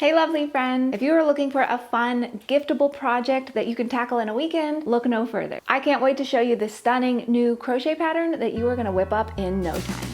Hey lovely friend, if you are looking for a fun, giftable project that you can tackle in a weekend, look no further. I can't wait to show you this stunning new crochet pattern that you are gonna whip up in no time.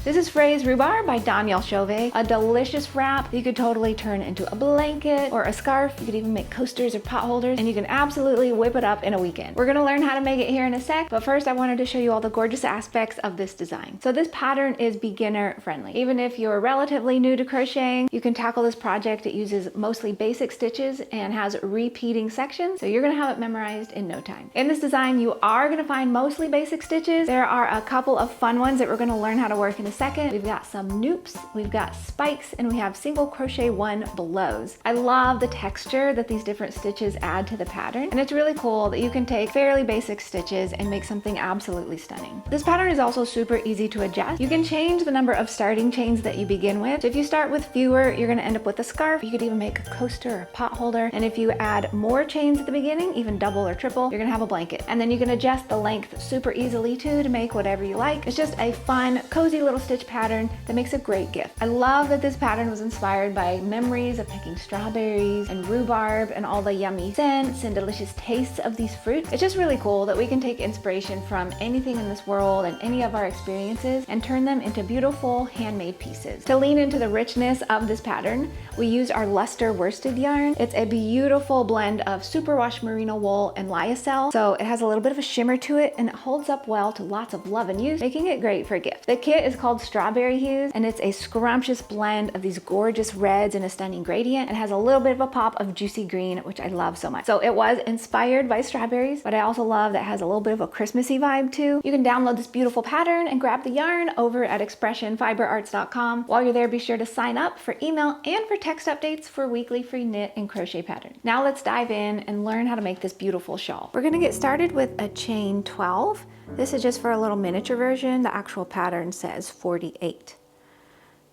This is Fraise-Rhubarbe by Danielle Chauvet, a delicious wrap that you could totally turn into a blanket or a scarf. You could even make coasters or pot holders, and you can absolutely whip it up in a weekend. We're gonna learn how to make it here in a sec, but first I wanted to show you all the gorgeous aspects of this design. So this pattern is beginner friendly. Even if you're relatively new to crocheting, you can tackle this project. It uses mostly basic stitches and has repeating sections, so you're gonna have it memorized in no time. In this design, you are gonna find mostly basic stitches. There are a couple of fun ones that we're gonna learn how to work in a second. We've got some noops, we've got spikes, and we have single crochet one belows. I love the texture that these different stitches add to the pattern, and it's really cool that you can take fairly basic stitches and make something absolutely stunning. This pattern is also super easy to adjust. You can change the number of starting chains that you begin with. So if you start with fewer, you're gonna end up with a scarf. You could even make a coaster or a pot holder, and if you add more chains at the beginning, even double or triple, you're gonna have a blanket. And then you can adjust the length super easily too to make whatever you like. It's just a fun, cozy little stitch pattern that makes a great gift. I love that this pattern was inspired by memories of picking strawberries and rhubarb and all the yummy scents and delicious tastes of these fruits. It's just really cool that we can take inspiration from anything in this world and any of our experiences and turn them into beautiful handmade pieces. To lean into the richness of this pattern, we use our luster worsted yarn. It's a beautiful blend of superwash merino wool and lyocell, so it has a little bit of a shimmer to it and it holds up well to lots of love and use, making it great for a gift. The kit is called Strawberry Hues, and it's a scrumptious blend of these gorgeous reds in a stunning gradient. It has a little bit of a pop of juicy green, which I love so much. So it was inspired by strawberries, but I also love that it has a little bit of a Christmassy vibe too. You can download this beautiful pattern and grab the yarn over at expressionfiberarts.com. While you're there, be sure to sign up for email and for text updates for weekly free knit and crochet patterns. Now let's dive in and learn how to make this beautiful shawl. We're gonna get started with a chain 12. This is just for a little miniature version. The actual pattern says 48.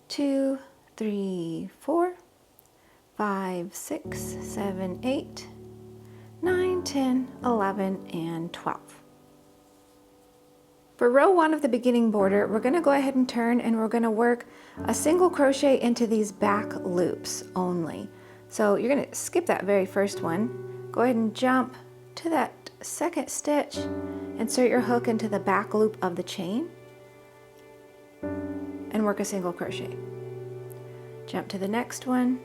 2, 3, 4, 5, 6, 7, 8, 9, 10, 11, and 12. For row 1 of the beginning border, we're going to go ahead and turn, and we're going to work a single crochet into these back loops only. So you're going to skip that very first one. Go ahead and jump to that second stitch, insert your hook into the back loop of the chain, and work a single crochet. Jump to the next one,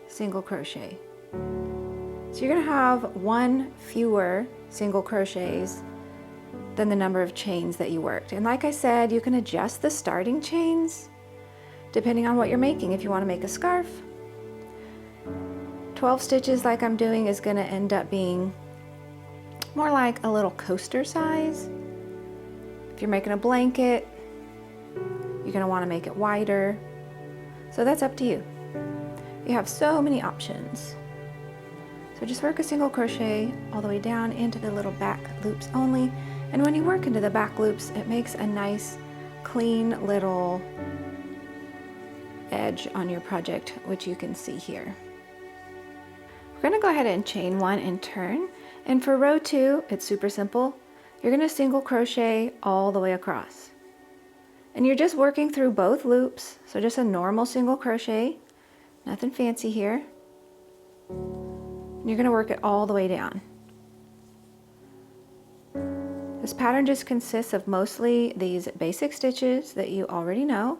single crochet. So you're going to have one fewer single crochets than the number of chains that you worked. And like I said, you can adjust the starting chains depending on what you're making. If you want to make a scarf, 12 stitches like I'm doing is going to end up being more like a little coaster size. If you're making a blanket, you're going to want to make it wider. So that's up to you. You have so many options. So just work a single crochet all the way down into the little back loops only. And when you work into the back loops, it makes a nice, clean little edge on your project, which you can see here. We're going to go ahead and chain 1 and turn. And for row 2, it's super simple. You're going to single crochet all the way across. And you're just working through both loops, so just a normal single crochet, nothing fancy here. And you're going to work it all the way down. This pattern just consists of mostly these basic stitches that you already know,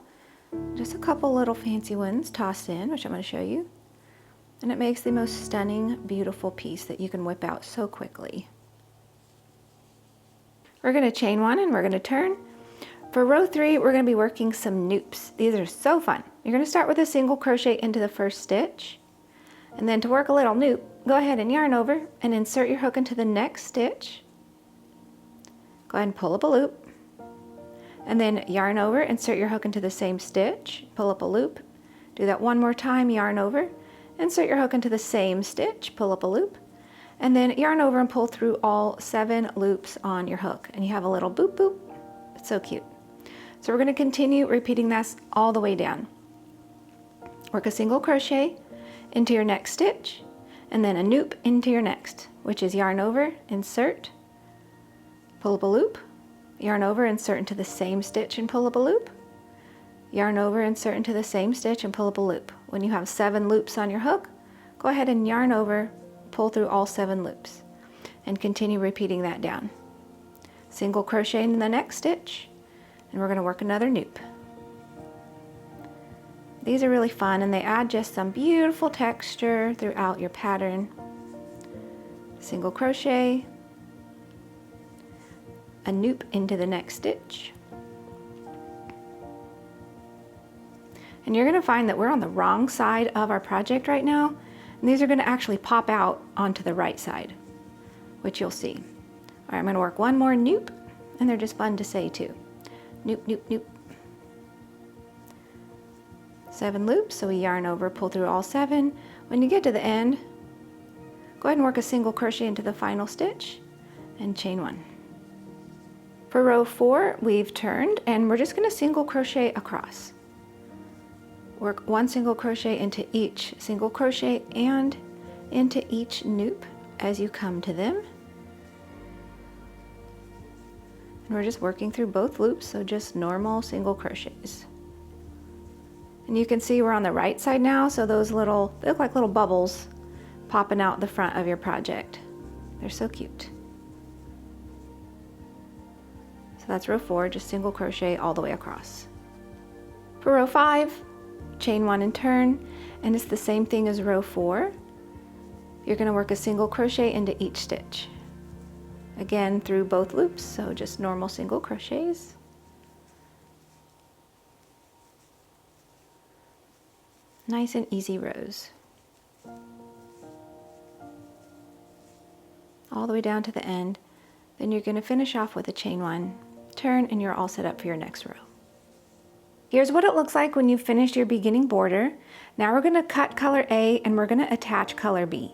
just a couple little fancy ones tossed in, which I'm going to show you. And it makes the most stunning, beautiful piece that you can whip out so quickly. We're going to chain 1 and we're going to turn. For row 3, we're going to be working some noops. These are so fun. You're going to start with a single crochet into the first stitch. And then to work a little noop, go ahead and yarn over and insert your hook into the next stitch. Go ahead and pull up a loop. And then yarn over, insert your hook into the same stitch, pull up a loop. Do that one more time, yarn over, insert your hook into the same stitch, pull up a loop. And then yarn over and pull through all 7 loops on your hook. And you have a little boop boop. It's so cute. So we're going to continue repeating this all the way down. Work a single crochet into your next stitch, and then a noop into your next, which is yarn over, insert, pull up a loop, yarn over, insert into the same stitch and pull up a loop, yarn over, insert into the same stitch and pull up a loop. When you have 7 loops on your hook, go ahead and yarn over, pull through all 7 loops, and continue repeating that down. Single crochet in the next stitch, and we're going to work another noop. These are really fun, and they add just some beautiful texture throughout your pattern. Single crochet, a noop into the next stitch, and you're going to find that we're on the wrong side of our project right now, and these are going to actually pop out onto the right side, which you'll see. All right, I'm going to work one more noop, and they're just fun to say too. Noop, noop, noop. 7 loops, so we yarn over, pull through all 7. When you get to the end, go ahead and work a single crochet into the final stitch and chain 1. For row 4, we've turned, and we're just going to single crochet across. Work 1 single crochet into each single crochet and into each noop as you come to them. And we're just working through both loops, so just normal single crochets. And you can see we're on the right side now, so those little, they look like little bubbles popping out the front of your project. They're so cute. So that's row 4, just single crochet all the way across. For row 5, chain 1 and turn, and it's the same thing as row 4. You're going to work a single crochet into each stitch. Again, through both loops, so just normal single crochets. Nice and easy rows. All the way down to the end. Then you're going to finish off with a chain 1, turn, and you're all set up for your next row. Here's what it looks like when you've finished your beginning border. Now we're going to cut color A and we're going to attach color B.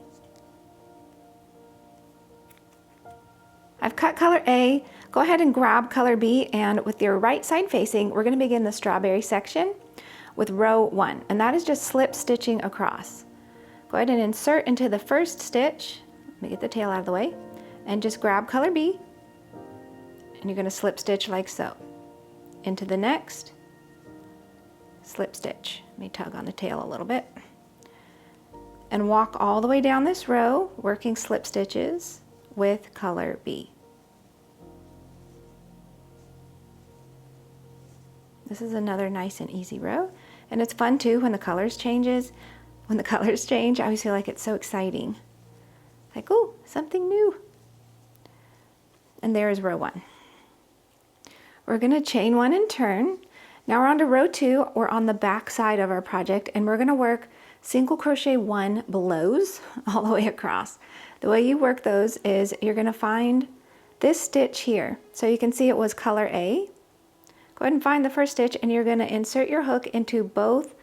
I've cut color A. Go ahead and grab color B, and with your right side facing, we're going to begin the strawberry section with row 1, and that is just slip stitching across. Go ahead and insert into the first stitch. Let me get the tail out of the way, and just grab color B, and you're going to slip stitch like so. Into the next, slip stitch. Let me tug on the tail a little bit. And walk all the way down this row, working slip stitches with color B. This is another nice and easy row, and it's fun too when the colors changes. When the colors change, I always feel like it's so exciting. Like, oh, something new. And there is row 1. We're going to chain 1 and turn. Now we're on to row 2. We're on the back side of our project, and we're going to work single crochet 1 belows all the way across. The way you work those is you're going to find this stitch here. So you can see it was color A. Go ahead and find the first stitch, and you're going to insert your hook into both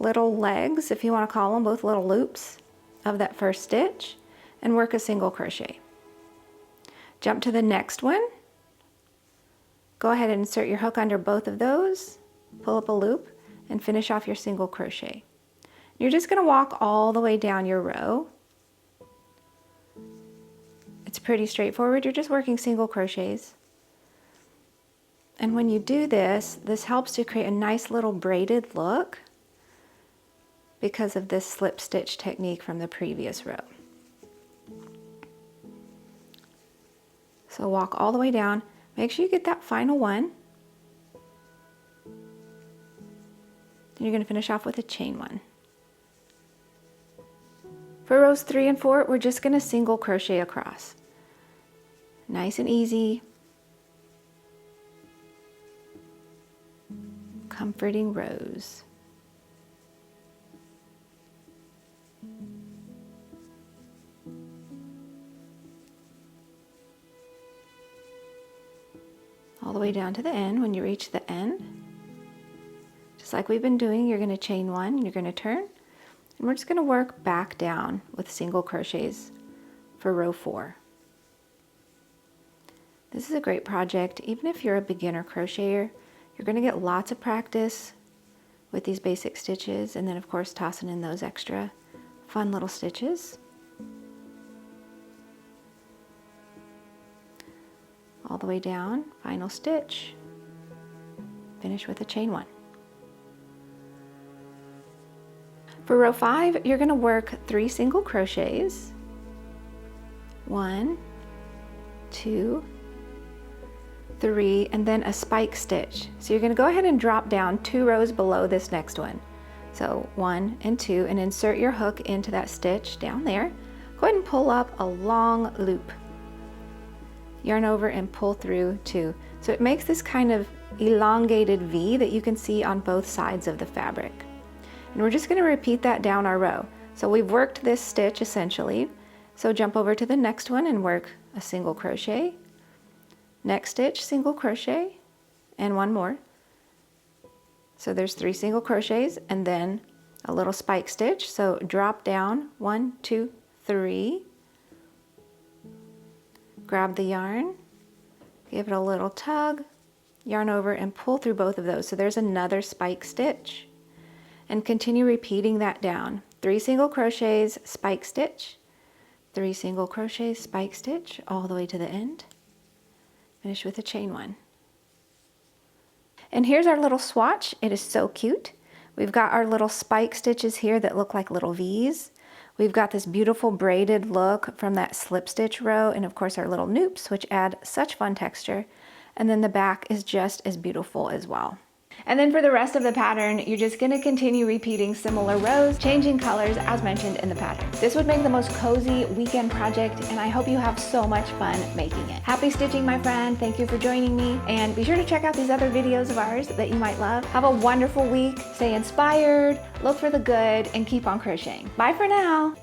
little legs, if you want to call them, both little loops of that first stitch, and work a single crochet. Jump to the next one. Go ahead and insert your hook under both of those, pull up a loop, and finish off your single crochet. You're just going to walk all the way down your row. It's pretty straightforward. You're just working single crochets. And when you do this, this helps to create a nice little braided look because of this slip stitch technique from the previous row. So walk all the way down. Make sure you get that final one. Then you're going to finish off with a chain 1. For rows 3 and 4, we're just going to single crochet across. Nice and easy. Comforting rows. All the way down to the end. When you reach the end, just like we've been doing, you're going to chain 1, and you're going to turn, and we're just going to work back down with single crochets for row 4. This is a great project. Even if you're a beginner crocheter, you're going to get lots of practice with these basic stitches, and then of course tossing in those extra fun little stitches. All the way down, final stitch, finish with a chain 1. For row 5, you're going to work 3 single crochets. 1, 2, 3, and then a spike stitch. So you're going to go ahead and drop down 2 rows below this next one. So 1 and 2, and insert your hook into that stitch down there. Go ahead and pull up a long loop. Yarn over and pull through 2. So it makes this kind of elongated V that you can see on both sides of the fabric. And we're just going to repeat that down our row. So we've worked this stitch essentially. So jump over to the next one and work a single crochet. Next stitch, single crochet, and 1 more. So there's 3 single crochets and then a little spike stitch. So drop down 1, 2, 3. Grab the yarn, give it a little tug, yarn over and pull through both of those. So there's another spike stitch. And continue repeating that down. 3 single crochets, spike stitch, 3 single crochets, spike stitch, all the way to the end. Finish with a chain 1. And here's our little swatch. It is so cute. We've got our little spike stitches here that look like little V's. We've got this beautiful braided look from that slip stitch row, and of course our little noops, which add such fun texture. And then the back is just as beautiful as well. And then for the rest of the pattern, you're just going to continue repeating similar rows, changing colors as mentioned in the pattern. This would make the most cozy weekend project, and I hope you have so much fun making it. Happy stitching, my friend. Thank you for joining me, and be sure to check out these other videos of ours that you might love. Have a wonderful week. Stay inspired, look for the good, and keep on crocheting. Bye for now.